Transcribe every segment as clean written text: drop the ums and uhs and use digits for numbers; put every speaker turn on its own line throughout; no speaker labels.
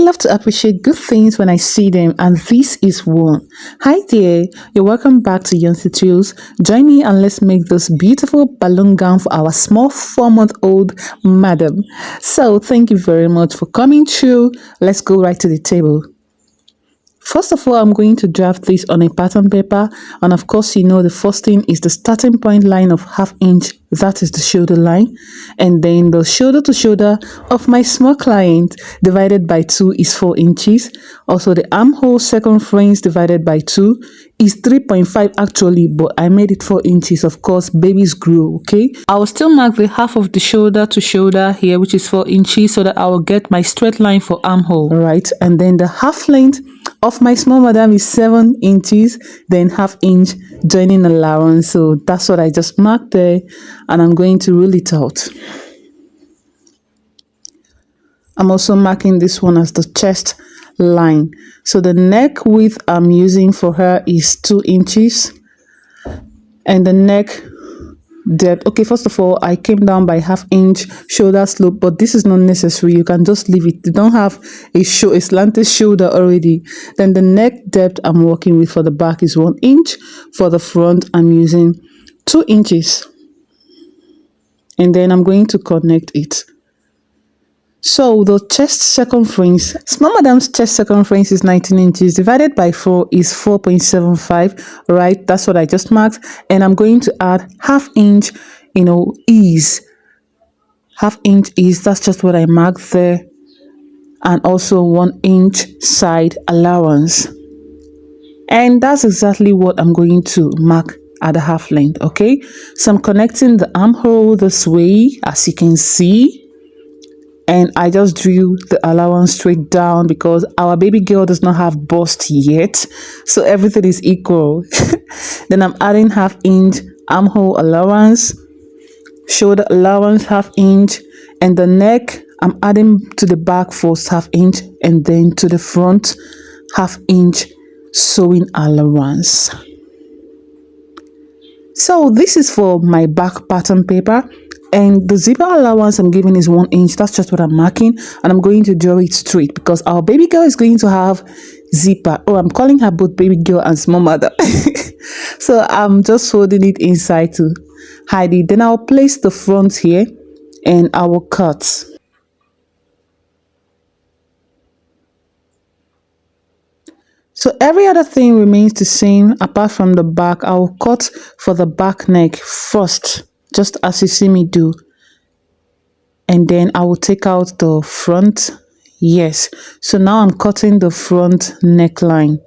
love to appreciate good things when I see them, and this is one. Hi there, you're welcome back to Yoncee Tools. Join me and let's make this beautiful balloon gown for our small 4-month-old madam. So thank you very much for coming through. Let's go right to the table. First of all, I'm going to draft this on a pattern paper, and of course, you know the first thing is the starting point line of 1/2 inch. That is the shoulder line, and then the shoulder to shoulder of my small client divided by 2 is 4 inches. Also, the armhole circumference divided by 2 is 3.5 actually, but I made it 4 inches. Of course, babies grow. Okay, I will still mark the half of the shoulder to shoulder here, which is 4 inches, so that I will get my straight line for armhole. All right, and then the half length of my small madam is 7 inches, then 1/2 inch joining allowance. So that's what I just marked there, and I'm going to rule it out. I'm also marking this one as the chest line. So the neck width I'm using for her is 2 inches, and the neck depth, okay, first of all, I came down by 1/2 inch shoulder slope, but this is not necessary. You can just leave it. You don't have a slanted shoulder already. Then the neck depth I'm working with for the back is 1 inch. For the front, I'm using 2 inches, and then I'm going to connect it. So the chest circumference, small madam's chest circumference is 19 inches divided by 4 is 4.75, right? That's what I just marked, and I'm going to add 1/2 inch, ease. 1/2 inch ease, that's just what I marked there, and also 1 inch side allowance. And that's exactly what I'm going to mark at the half length, okay? So I'm connecting the armhole this way, as you can see. And I just drew the allowance straight down because our baby girl does not have bust yet. So everything is equal. Then I'm adding 1/2 inch armhole allowance, shoulder allowance 1/2 inch, and the neck I'm adding to the back first 1/2 inch, and then to the front 1/2 inch sewing allowance. So this is for my back pattern paper. And the zipper allowance I'm giving is 1 inch. That's just what I'm marking, and I'm going to draw it straight because our baby girl is going to have zipper. Oh, I'm calling her both baby girl and small mother. So I'm just folding it inside to hide it. Then I'll place the front here, and I will cut. So every other thing remains the same apart from the back. I will cut for the back neck first, just as you see me do, and then I will take out the front. Yes, so now I'm cutting the front neckline,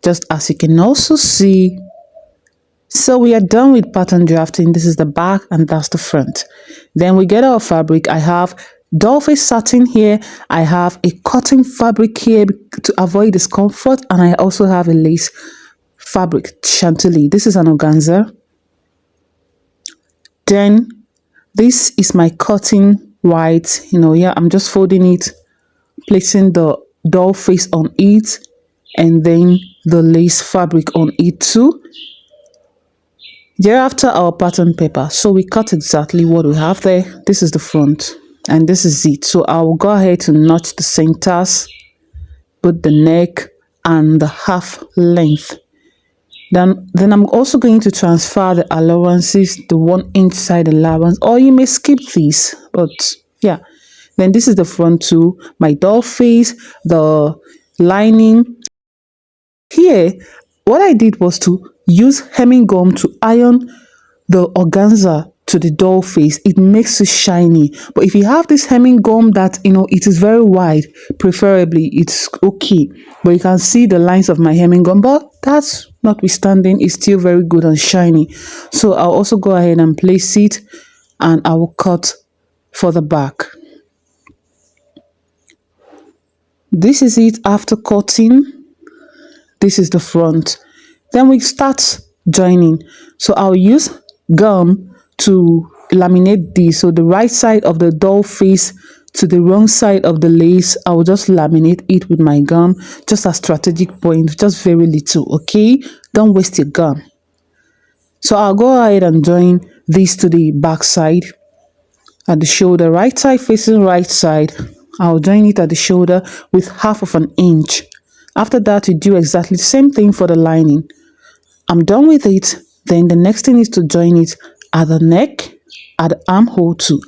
just as you can also see. So we are done with pattern drafting. This is the back and that's the front. Then we get our fabric. I have doll face satin here, I have a cotton fabric here to avoid discomfort, and I also have a lace fabric, Chantilly. This is an organza. Then this is my cotton white, I'm just folding it, placing the doll face on it, and then the lace fabric on it too. Thereafter, our pattern paper. So we cut exactly what we have there. This is the front, and this is it. So I will go ahead to notch the centers, put the neck and the half length. Then I'm also going to transfer the allowances, the 1 inch side allowance, or you may skip these, but yeah. Then this is the front too, my doll face, the lining. Here, what I did was to use hemming gum to iron the organza to the doll face. It makes it shiny. But if you have this hemming gum that it is very wide, preferably it's okay, but you can see the lines of my hemming gum, but that's notwithstanding, it's still very good and shiny. So I'll also go ahead and place it, and I will cut for the back. This is it after cutting. This is the front. Then we start joining. So I'll use gum to laminate this. So the right side of the doll face to the wrong side of the lace, I will just laminate it with my gum, just a strategic point, just very little, okay? Don't waste your gum. So I'll go ahead and join this to the back side at the shoulder, right side facing right side, I'll join it at the shoulder with 1/2 inch. After that, you do exactly the same thing for the lining. I'm done with it. Then the next thing is to join it at the neck, at the armhole too.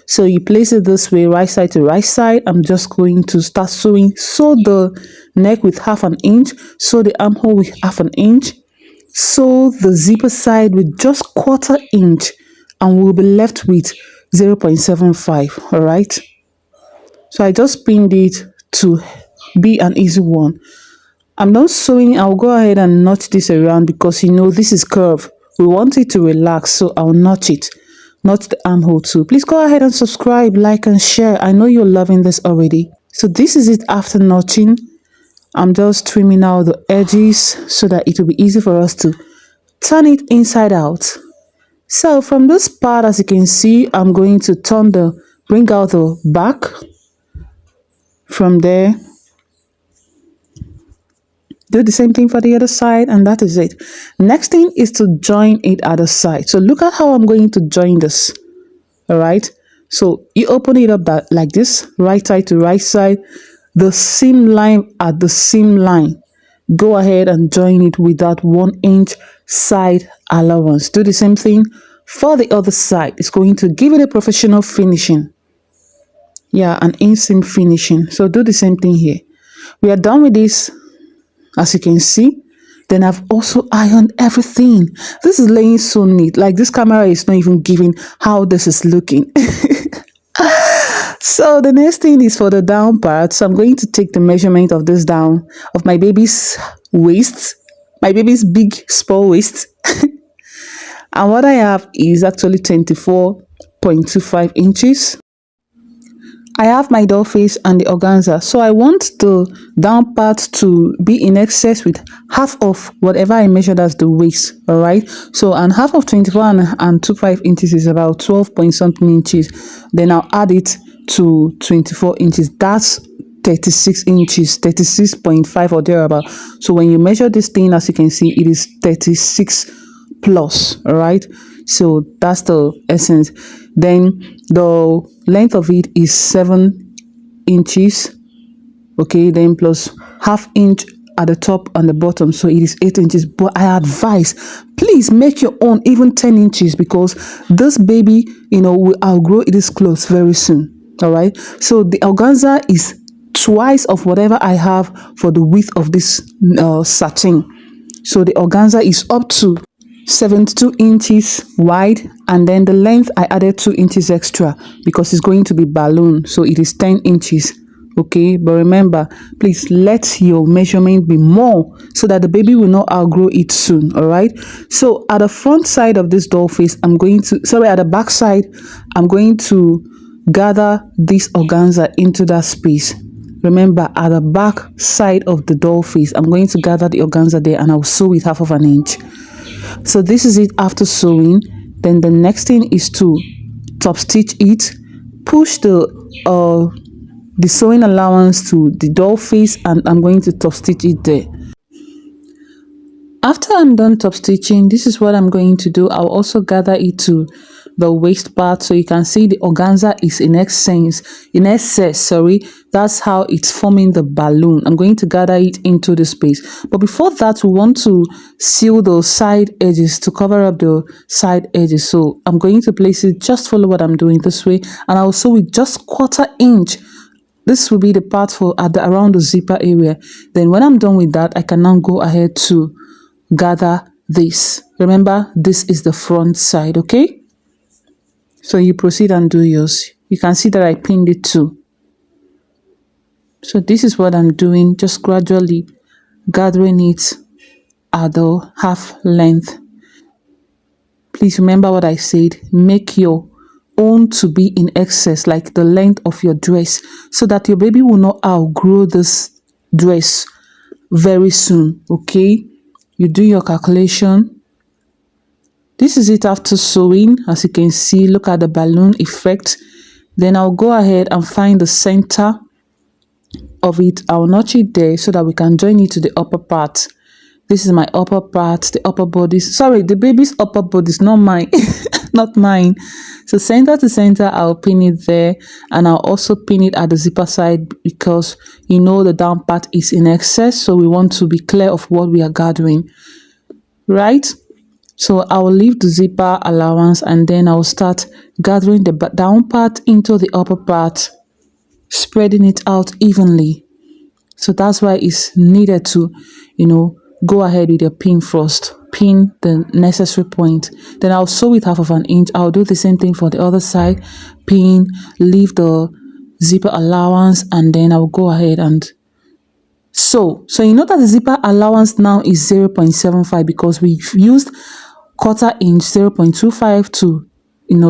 So you place it this way, right side to right side. I'm just going to start sewing. Sew the neck with 1/2 inch, sew the armhole with 1/2 inch, sew the zipper side with just 1/4 inch, and we'll be left with 0.75. All right. So I just pinned it to be an easy one. I'm not sewing. I'll go ahead and notch this around because this is curved. We want it to relax, so I'll notch it. Notch the armhole too. Please go ahead and subscribe, like, and share. I know you're loving this already. So this is it after notching. I'm just trimming out the edges so that it will be easy for us to turn it inside out. So from this part, as you can see, I'm going to bring out the back. From there, do the same thing for the other side, and that is it. Next thing is to join it at the side. So look at how I'm going to join this. All right. So you open it up like this, right side to right side, the seam line at the seam line. Go ahead and join it with that 1-inch side allowance. Do the same thing for the other side. It's going to give it a professional finishing. Yeah, an inseam finishing. So do the same thing here. We are done with this, as you can see. Then I've also ironed everything. This is laying so neat. Like, this camera is not even giving how this is looking. So the next thing is for the down part. So I'm going to take the measurement of this down of my baby's waist, my baby's big small waist. And what I have is actually 24.25 inches. I have my doll face and the organza, so I want the down part to be in excess with half of whatever I measured as the waist. All right, so and half of 24.25 inches is about 12 point something inches. Then I'll add it to 24 inches. That's 36 inches, 36.5 or thereabout. So when you measure this thing, as you can see, it is 36 plus. All right, so that's the essence. Then the length of it is 7 inches. Okay, then plus 1/2 inch at the top and the bottom, so it is 8 inches. But I advise, please make your own even 10 inches, because this baby will outgrow its clothes very soon. All right, so the organza is twice of whatever I have for the width of this satin. So the organza is up to 72 inches wide, and then the length I added 2 inches extra because it's going to be balloon, so it is 10 inches. Okay, but remember, please let your measurement be more so that the baby will not outgrow it soon. All right, so at the front side of this doll face, at the back side, I'm going to gather this organza into that space. Remember, at the back side of the doll face, I'm going to gather the organza there, and I'll sew it 1/2 inch. So this is it after sewing. Then the next thing is to top stitch it. Push the sewing allowance to the doll face, and I'm going to top stitch it there. After I'm done top stitching, this is what I'm going to do. I'll also gather it to the waist part, so you can see the organza is in excess, sorry. That's how it's forming the balloon. I'm going to gather it into the space, but before that, we want to seal the side edges, to cover up the side edges. So I'm going to place it, just follow what I'm doing this way, and I'll sew with just 1/4 inch. This will be the part for around the zipper area. Then when I'm done with that, I can now go ahead to gather this. Remember, this is the front side. Okay, so you proceed and do yours. You can see that I pinned it too. So this is what I'm doing, just gradually gathering it at the half length. Please remember what I said. Make your own to be in excess, like the length of your dress, so that your baby will not outgrow this dress very soon. Okay, you do your calculation. This is it after sewing. As you can see, look at the balloon effect. Then I'll go ahead and find the center of it. I'll notch it there so that we can join it to the upper part. This is my upper part, the upper bodice. Sorry, the baby's upper bodice, not mine. not mine. So center to center, I'll pin it there, and I'll also pin it at the zipper side because you know the down part is in excess, so we want to be clear of what we are gathering, right? So I'll leave the zipper allowance and then I'll start gathering the down part into the upper part, spreading it out evenly. So that's why it's needed to, go ahead with your pin first. Pin the necessary point. Then I'll sew it 1/2 inch. I'll do the same thing for the other side. Pin, leave the zipper allowance, and then I'll go ahead and sew. So you know that the zipper allowance now is 0.75 because we've used 1/4 inch, 0.25 to,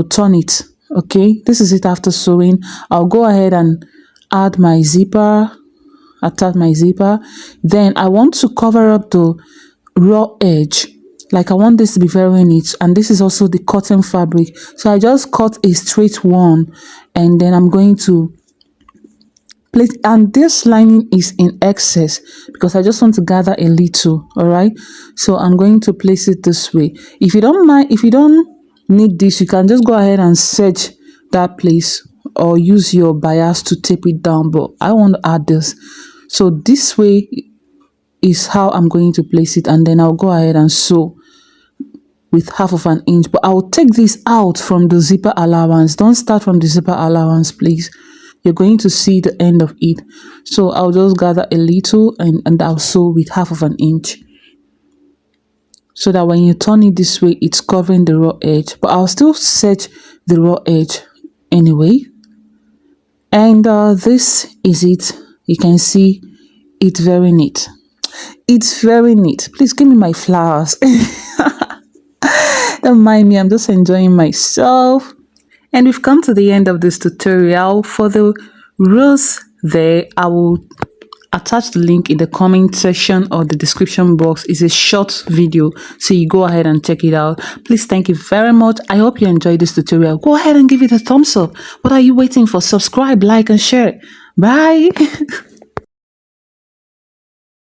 turn it. Okay, this is it after sewing. I'll go ahead and add my zipper, attach my zipper. Then I want to cover up the raw edge. Like I want this to be very neat, and this is also the cotton fabric. So I just cut a straight one, and then I'm going to place, and this lining is in excess because I just want to gather a little. All right, so I'm going to place it this way. If you don't mind, if you don't need this, you can just go ahead and set that place or use your bias to tape it down, but I want to add this. So this way is how I'm going to place it, and then I'll go ahead and sew with 1/2 inch, but I'll take this out from the zipper allowance. Don't start from the zipper allowance, please. You're going to see the end of it. So I'll just gather a little and I'll sew with 1/2 inch, so that when you turn it this way, it's covering the raw edge, but I'll still set the raw edge anyway. And this is it. You can see it's very neat. It's very neat. Please give me my flowers. Don't mind me, I'm just enjoying myself. And we've come to the end of this tutorial. For the rows there, I will attach the link in the comment section or the description box. It's a short video, so you go ahead and check it out. Please, thank you very much. I hope you enjoyed this tutorial. Go ahead and give it a thumbs up. What are you waiting for? Subscribe, like, and share. Bye.